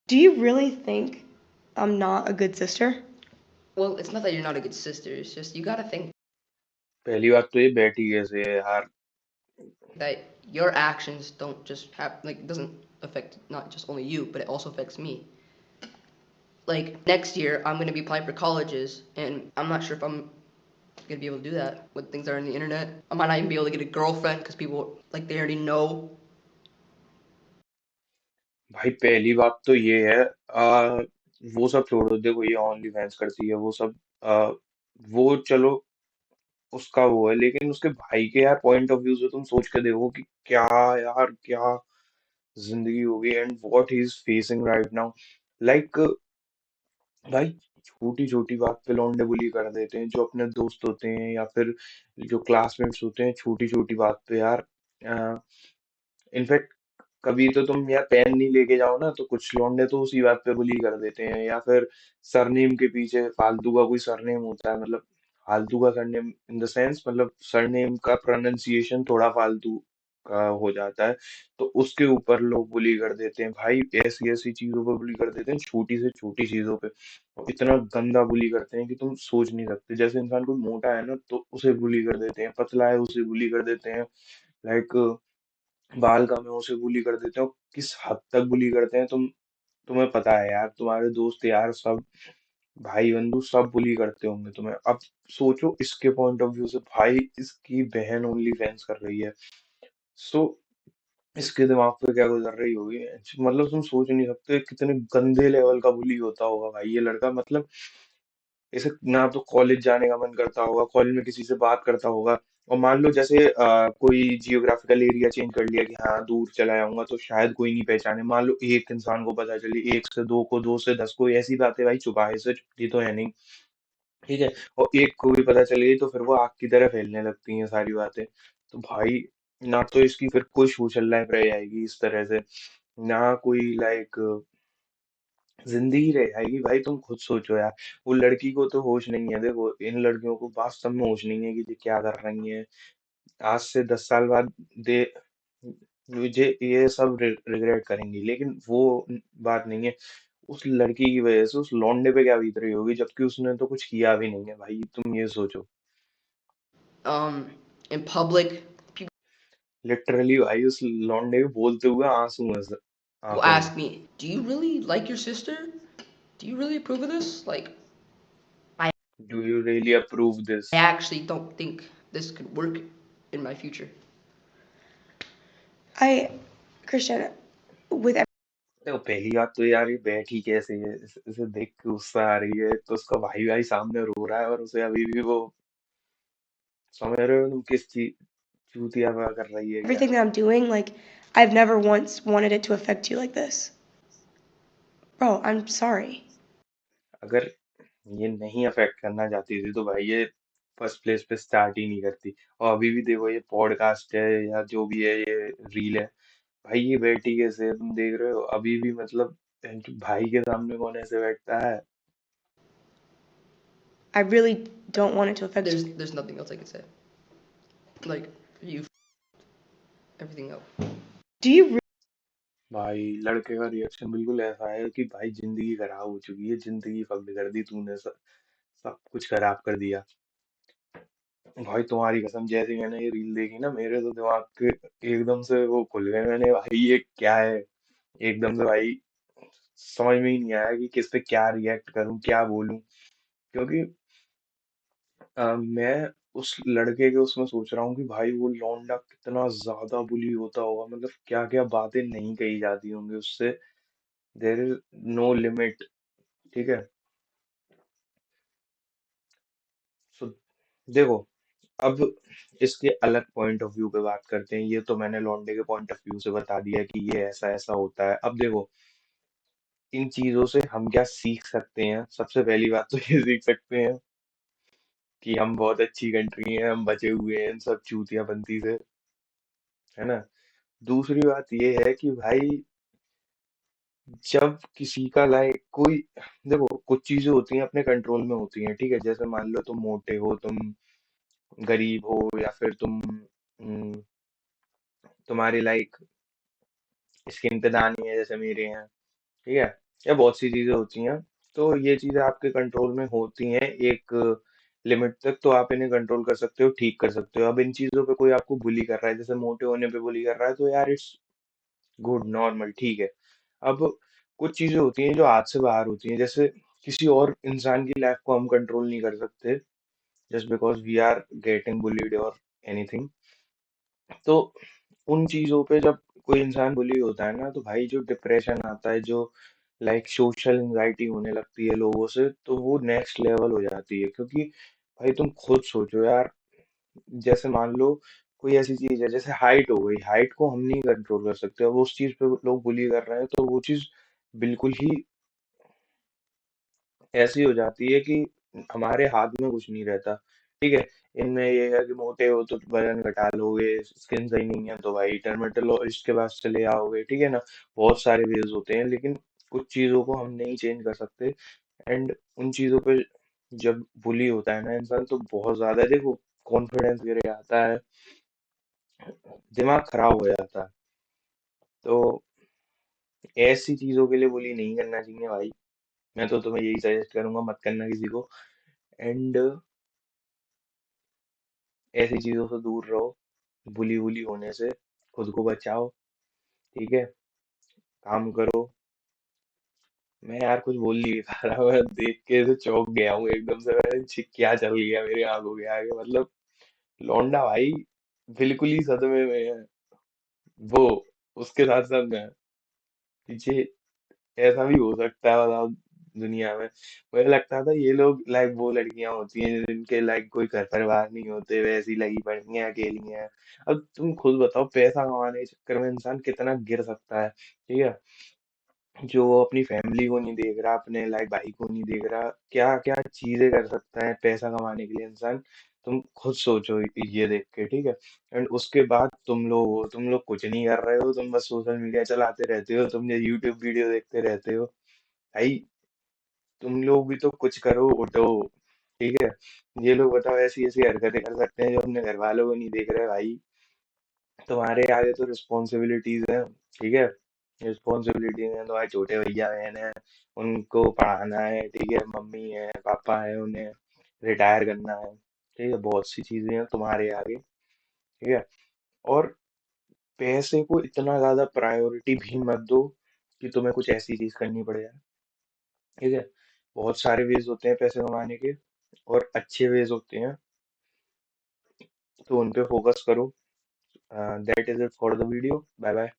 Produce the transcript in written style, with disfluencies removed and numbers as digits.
Do you really think I'm not a good sister? Well, it's not that you're not a good sister. It's just you gotta think पहली बात तो ये बैठी कैसे है यार। that your actions don't just have like doesn't affect not just only you, but it also affects me. Like next year, I'm gonna be applying for colleges, and I'm not sure if I'm gonna be able to do that when things are on the internet. I might not even be able to get a girlfriend because people like they already know. भाई पहली बात तो ये है, वो सब छोड़ो, देखो ये ओनली फैंस करती है वो सब। आ, वो चलो उसका वो है, लेकिन उसके भाई के यार पॉइंट ऑफ व्यू से तुम सोच के देखो कि क्या यार, क्या जिंदगी होगी and what he is facing right now. Like भाई छोटी छोटी बात पे लौंडे बुली कर देते हैं, जो अपने दोस्त होते हैं या फिर जो क्लासमेट्स होते हैं, छोटी छोटी बात पे यार। इनफैक्ट कभी तो तुम यार पेन नहीं लेके जाओ ना, तो कुछ लौंडे तो उसी बात पे बुली कर देते हैं, या फिर सरनेम के पीछे फालतू का कोई सरनेम होता है, मतलब फालतू का सरनेम इन द सेंस, मतलब सरनेम का प्रोनाउंसिएशन थोड़ा फालतू का हो जाता है, तो उसके ऊपर लोग बुली कर देते हैं भाई। ऐसी ऐसी चीजों पर बुली कर देते हैं, छोटी से छोटी चीजों पे, और इतना गंदा बुली करते हैं कि तुम सोच नहीं सकते। जैसे इंसान कोई मोटा है ना, तो उसे बुली कर देते हैं, पतला है उसे बुली कर देते हैं, लाइक बाल कम है उसे बुली कर देते हो। किस हद तक बुली करते हैं तुम्हें पता है यार, तुम्हारे दोस्त यार सब, भाई बंधु सब बुली करते होंगे तुम्हें। अब सोचो इसके पॉइंट ऑफ व्यू से, भाई इसकी बहन ओनली फैंस कर रही है, सो इसके दिमाग पे क्या गुजर रही होगी, मतलब तुम सोच नहीं सकते कितने गंदे लेवल का बुली होता होगा भाई ये लड़का। मतलब इसे ना तो कॉलेज जाने का मन करता होगा, कॉलेज में किसी से बात करता होगा, और मान लो जैसे कोई जियोग्राफिकल एरिया चेंज कर लिया कि हाँ दूर चला जाऊंगा, तो शायद कोई नहीं पहचाने। मान लो एक इंसान को पता चली, एक से दो को, दो से दस को, ऐसी बातें भाई छुपाए से छुपती तो है नहीं, ठीक है। और एक को भी पता चल गई तो फिर वो आग की तरह फैलने लगती हैं सारी बातें। तो भाई ना तो इसकी फिर कोई सोशल लाइफ रह जाएगी इस तरह से, ना कोई लाइक जिंदगी रह जाएगी। भाई तुम खुद सोचो यार, वो लड़की को तो होश नहीं है, देखो इन लड़कियों को वास्तव में होश नहीं है कि ये क्या कर रही हैं। आज से 10 साल बाद दे मुझे ये सब रिग्रेट करेंगी, लेकिन वो बात नहीं है। उस लड़की की वजह से उस लौंडे पे क्या बीत रही होगी, जबकि उसने तो कुछ किया भी नहीं है भाई, तुम ये सोचो। Um, in public, people literally भाई उस लौंडे को बोलते हुए आंसू हैं आंखों में। ask me, "Do you really like your sister? Do you really approve of this?" Like, I do you really approve this? actually don't think this could work in my future. I, Christian, with देखो पहली बात तो यार ये बैठी कैसे है, इसे देख के गुस्सा आ रही है, तो उसका भाई भाई सामने रो रहा है और उसे अभी भी वो, समझ रहे हो तुम किस चीज चूतिया कर रही है क्या। everything that I'm doing, like, I've never once wanted it to affect you like this. Bro, I'm sorry. अगर ये नहीं अफेक्ट करना चाहती थी तो भाई ये फर्स्ट प्लेस पे स्टार्ट ही नहीं करती। और अभी भी देखो ये पॉडकास्ट है या जो भी है, ये रील है, भाई ये बैठी कैसे है तुम देख रहे हो अभी भी, मतलब भाई के सामने कौन ऐसे बैठता है। I really don't want it to affect you. There's nothing else I can say. Like, you everything else. Do you भाई लड़के का रिएक्शन बिल्कुल ऐसा है कि भाई जिंदगी खराब हो चुकी है, जिंदगी फकड़ कर दी तूने, सब कुछ खराब कर दिया। भाई तुम्हारी कसम, जैसे ही मैंने ये रील देखी ना, मेरे तो दिमाग के एकदम से वो खुल गए, मैंने भाई ये क्या है, एकदम से भाई समझ में ही नहीं आया कि किस पे क्या रिएक्ट करूं, क्या बोलूं। क्योंकि मैं उस लड़के के उसमें सोच रहा हूँ कि भाई वो लौंडा कितना ज्यादा बुली होता होगा, मतलब क्या क्या बातें नहीं कही जाती होंगी उससे, देयर इज नो लिमिट, ठीक है। सो देखो, अब इसके अलग पॉइंट ऑफ व्यू पे बात करते हैं। ये तो मैंने लौंडे के पॉइंट ऑफ व्यू से बता दिया कि ये ऐसा ऐसा होता है। अब देखो इन चीजों से हम क्या सीख सकते हैं। सबसे पहली बात तो ये सीख सकते हैं कि हम बहुत अच्छी कंट्री हैं, हम बचे हुए हैं इन सब चूतियापंती से, है ना। दूसरी बात ये है कि भाई जब किसी का लाइक कोई, देखो कुछ चीजें होती हैं अपने कंट्रोल में होती हैं, ठीक है। जैसे मान लो तुम मोटे हो, तुम गरीब हो, या फिर तुम्हारी लाइक स्किन पे दाने हैं जैसे मेरे हैं, ठीक है। या बहुत सी चीजें होती हैं। तो ये चीजें आपके कंट्रोल में होती हैं एक लिमिट तक, तो आप इन्हें कंट्रोल कर सकते हो, ठीक कर सकते हो। अब इन चीजों पे कोई आपको बुली कर रहा है, जैसे मोटे होने पे बुली कर रहा है, तो यार इट्स गुड, नॉर्मल, ठीक है। अब कुछ चीजें होती हैं जो हाथ से बाहर होती हैं, जैसे किसी और इंसान की लाइफ को हम कंट्रोल नहीं कर सकते, just because we are getting bullied और एनीथिंग। तो उन चीजों पे जब कोई इंसान बुली होता है ना, तो भाई जो डिप्रेशन आता है, जो लाइक सोशल एंजाइटी होने लगती है लोगों से, तो वो नेक्स्ट लेवल हो जाती है। क्योंकि भाई तुम खुद सोचो यार, जैसे मान लो कोई ऐसी चीज है जैसे हाइट हो गई, हाइट को हम नहीं कंट्रोल कर सकते, अब उस चीज पे लोग बुली कर रहे हैं, तो वो चीज बिल्कुल ही ऐसी हो जाती है कि हमारे हाथ में कुछ नहीं रहता। ठीक है, इनमें ये है कि मोटे हो तो वजन घटा लोगे, स्किन सही नहीं है तो भाई डर्मेटोलॉजिस्ट के पास चले आओगे, ठीक है ना। बहुत सारे वेज होते हैं, लेकिन कुछ चीजों को हम नहीं चेंज कर सकते। एंड उन चीजों पे जब बुली होता है ना इंसान, तो बहुत ज्यादा देखो कॉन्फिडेंस गिर जाता है, दिमाग खराब हो जाता है। तो ऐसी चीजों के लिए बुली नहीं करना चाहिए भाई। मैं तो तुम्हें यही सजेस्ट करूंगा, मत करना किसी को। एंड ऐसी चीजों से दूर रहो, बुली बुली होने से खुद को बचाओ, ठीक है। काम करो। मैं यार कुछ बोल नहीं पा रहा, मैं देख के ऐसे चौंक गया हूँ एकदम से, मैंने क्या चल गया मेरे आंखों के आगे, मतलब लौंडा भाई बिल्कुल ही सदमे में है वो। उसके साथ साथ मैं पीछे, ऐसा भी हो सकता है बताओ दुनिया में। मुझे लगता था ये लोग लाइक वो लड़कियां होती हैं जिनके लाइक कोई घर परिवार नहीं होते, वैसी लगी पड़ी हैं, अकेली हैं। अब तुम खुद बताओ, पैसा कमाने के चक्कर में इंसान कितना गिर सकता है, ठीक है। जो वो अपनी फैमिली को नहीं देख रहा, अपने लाइक भाई को नहीं देख रहा, क्या क्या चीजें कर सकता है पैसा कमाने के लिए इंसान। तुम खुद सोचो ये देख के, ठीक है। एंड उसके बाद तुम लोग कुछ नहीं कर रहे हो, तुम बस सोशल मीडिया चलाते रहते हो, तुम ये यूट्यूब वीडियो देखते रहते हो। भाई तुम लोग भी तो कुछ करो, उठो, ठीक है। ये लोग बताओ ऐसी ऐसी हरकतें कर सकते हैं जो अपने घर वालों को नहीं देख रहे भाई। तुम्हारे आगे तो रिस्पॉन्सिबिलिटीज हैं, ठीक है। रिस्पॉन्सिबिलिटीज हैं, तुम्हारे छोटे भैया बहन है, उनको पढ़ाना है, ठीक है। मम्मी है, पापा है, उन्हें रिटायर करना है, ठीक है। बहुत सी चीजें हैं तुम्हारे आगे, ठीक है। और पैसे को इतना ज्यादा प्रायोरिटी भी मत दो कि तुम्हें कुछ ऐसी चीज करनी पड़ जाए, ठीक है। बहुत सारे वेज होते हैं पैसे कमाने के, और अच्छे वेज होते हैं, तो उन पे फोकस करो। That is it for the video, bye bye.